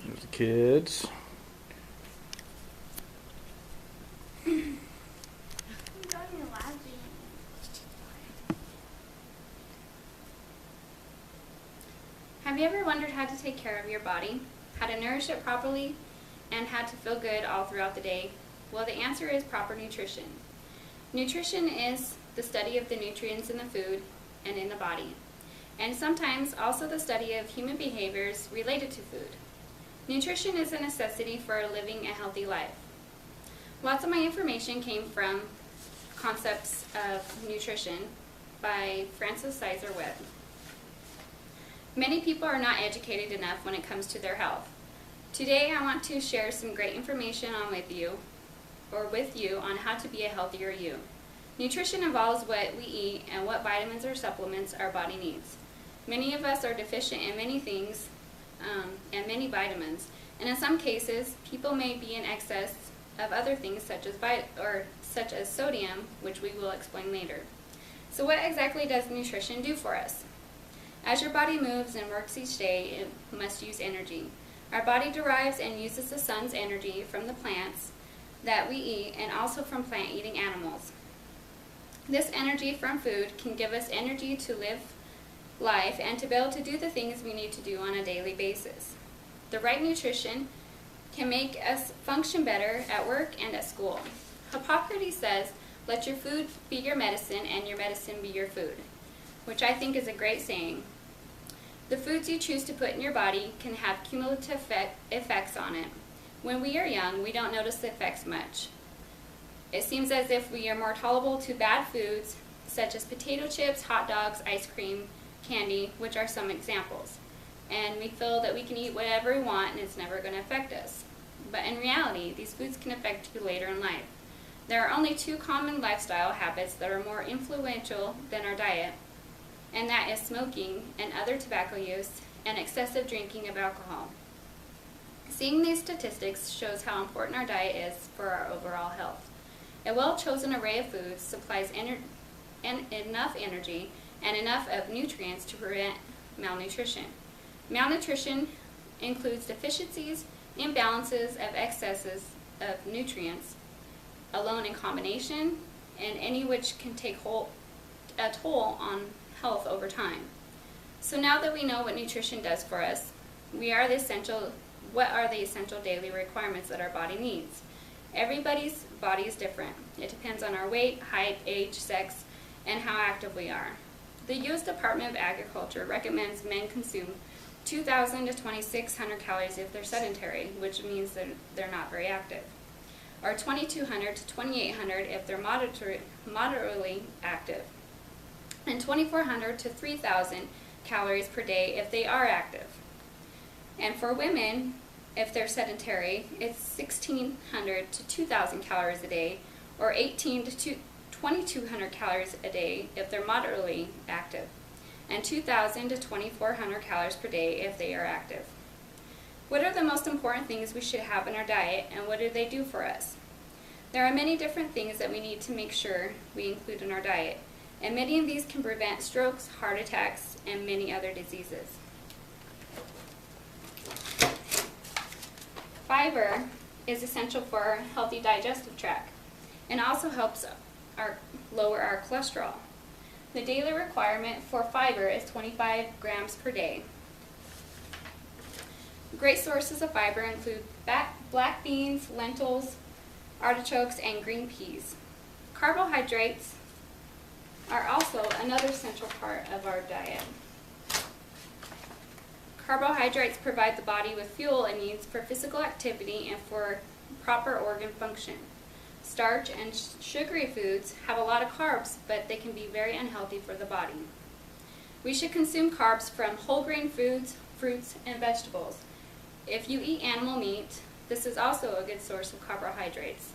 There's the kids. Have you ever wondered how to take care of your body, how to nourish it properly, and how to feel good all throughout the day? Well, the answer is proper nutrition. Nutrition is the study of the nutrients in the food and in the body, and sometimes also the study of human behaviors related to food. Nutrition is a necessity for living a healthy life. Lots of my information came from Concepts of Nutrition by Frances Sizer Webb. Many people are not educated enough when it comes to their health. Today I want to share some great information with you on how to be a healthier you. Nutrition involves what we eat and what vitamins or supplements our body needs. Many of us are deficient in many things and many vitamins, and in some cases people may be in excess of other things such as sodium, which we will explain later. So what exactly does nutrition do for us? As your body moves and works each day, it must use energy. Our body derives and uses the sun's energy from the plants that we eat and also from plant-eating animals. This energy from food can give us energy to live life and to be able to do the things we need to do on a daily basis. The right nutrition can make us function better at work and at school. Hippocrates says, "Let your food be your medicine and your medicine be your food," which I think is a great saying. The foods you choose to put in your body can have cumulative effects on it. When we are young, we don't notice the effects much. It seems as if we are more tolerable to bad foods, such as potato chips, hot dogs, ice cream, candy, which are some examples. And we feel that we can eat whatever we want and it's never going to affect us. But in reality, these foods can affect you later in life. There are only two common lifestyle habits that are more influential than our diet, and that is smoking and other tobacco use and excessive drinking of alcohol. Seeing these statistics shows how important our diet is for our overall health. A well-chosen array of foods supplies enough energy and enough of nutrients to prevent malnutrition. Malnutrition includes deficiencies, imbalances of excesses of nutrients, alone in combination, and any which can take a toll on health over time. So now that we know what nutrition does for us, what are the essential daily requirements that our body needs? Everybody's body is different. It depends on our weight, height, age, sex, and how active we are. The U.S. Department of Agriculture recommends men consume 2,000 to 2,600 calories if they're sedentary, which means that they're not very active, or 2,200 to 2,800 if they're moderately active, and 2,400 to 3,000 calories per day if they are active. And for women, if they're sedentary, it's 1,600 to 2,000 calories a day, or 18 to 2,200 calories a day if they're moderately active, and 2,000 to 2,400 calories per day if they are active. What are the most important things we should have in our diet, and what do they do for us? There are many different things that we need to make sure we include in our diet, and many of these can prevent strokes, heart attacks, and many other diseases. Fiber is essential for our healthy digestive tract and also helps lower our cholesterol. The daily requirement for fiber is 25 grams per day. Great sources of fiber include black beans, lentils, artichokes, and green peas. Carbohydrates are also another central part of our diet. Carbohydrates provide the body with fuel it needs for physical activity and for proper organ function. Starch and sugary foods have a lot of carbs, but they can be very unhealthy for the body. We should consume carbs from whole grain foods, fruits, and vegetables. If you eat animal meat, this is also a good source of carbohydrates.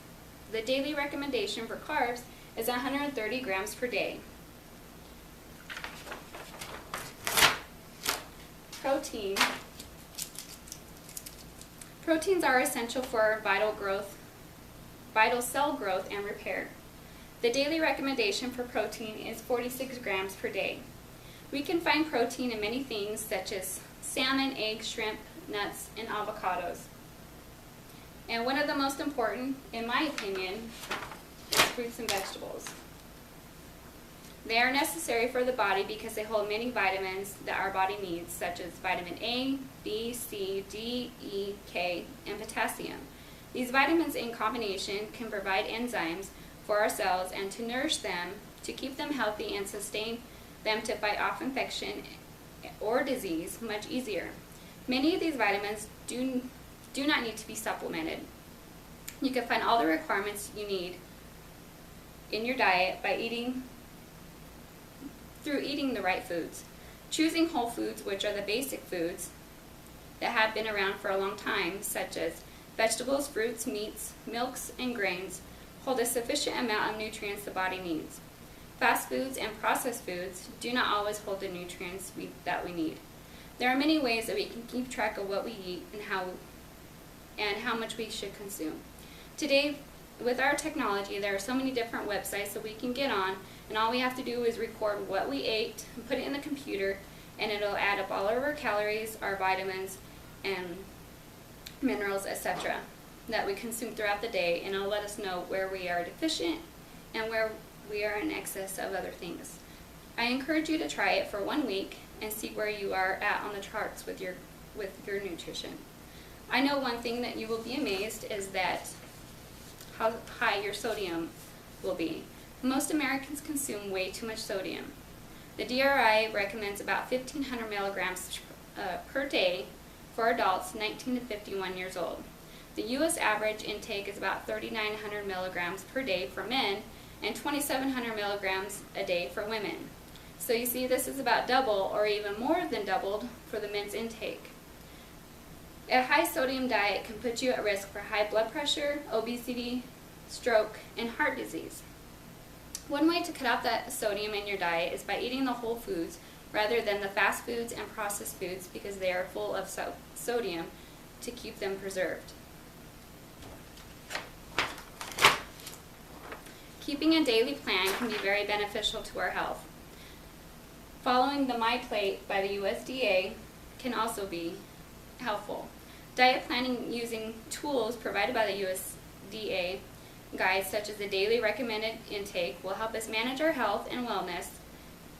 The daily recommendation for carbs is 130 grams per day. Proteins are essential for vital cell growth and repair. The daily recommendation for protein is 46 grams per day. We can find protein in many things such as salmon, eggs, shrimp, nuts, and avocados. And one of the most important, in my opinion, is fruits and vegetables. They are necessary for the body because they hold many vitamins that our body needs, such as vitamin A, B, C, D, E, K, and potassium. These vitamins in combination can provide enzymes for our cells and to nourish them, to keep them healthy and sustain them to fight off infection or disease much easier. Many of these vitamins do not need to be supplemented. You can find all the requirements you need in your diet by through eating the right foods. Choosing whole foods, which are the basic foods that have been around for a long time, such as vegetables, fruits, meats, milks, and grains, hold a sufficient amount of nutrients the body needs. Fast foods and processed foods do not always hold the nutrients that we need. There are many ways that we can keep track of what we eat and how much we should consume. Today, with our technology, there are so many different websites that we can get on, and all we have to do is record what we ate and put it in the computer, and it'll add up all of our calories, our vitamins, and minerals, etc. that we consume throughout the day, and it'll let us know where we are deficient and where we are in excess of other things. I encourage you to try it for 1 week and see where you are at on the charts with your nutrition. I know one thing that you will be amazed is that how high your sodium will be. Most Americans consume way too much sodium. The DRI recommends about 1,500 milligrams per day for adults 19 to 51 years old. The U.S. average intake is about 3,900 milligrams per day for men and 2,700 milligrams a day for women. So you see, this is about double or even more than doubled for the men's intake. A high sodium diet can put you at risk for high blood pressure, obesity, stroke, and heart disease. One way to cut out that sodium in your diet is by eating the whole foods rather than the fast foods and processed foods, because they are full of sodium to keep them preserved. Keeping a daily plan can be very beneficial to our health. Following the My Plate by the USDA can also be helpful. Diet planning using tools provided by the USDA guides such as the daily recommended intake will help us manage our health and wellness.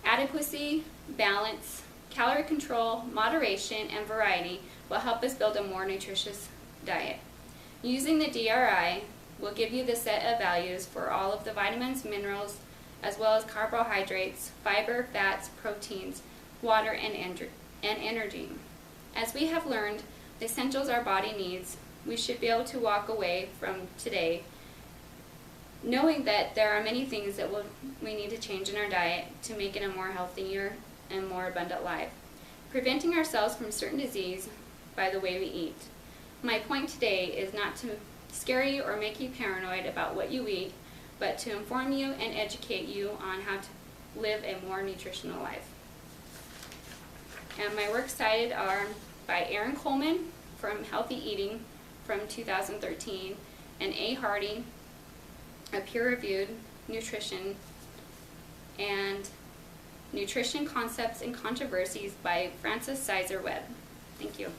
Adequacy, balance, calorie control, moderation, and variety will help us build a more nutritious diet. Using the DRI will give you the set of values for all of the vitamins, minerals, as well as carbohydrates, fiber, fats, proteins, water, and energy. As we have learned the essentials our body needs, we should be able to walk away from today knowing that there are many things that we need to change in our diet to make it a more healthier and more abundant life. Preventing ourselves from certain disease by the way we eat. My point today is not to scare you or make you paranoid about what you eat, but to inform you and educate you on how to live a more nutritional life. And my works cited are by Aaron Coleman from Healthy Eating from 2013, and A. Hardy, a peer-reviewed nutrition, and Nutrition Concepts and Controversies by Francis Sizer Webb. Thank you.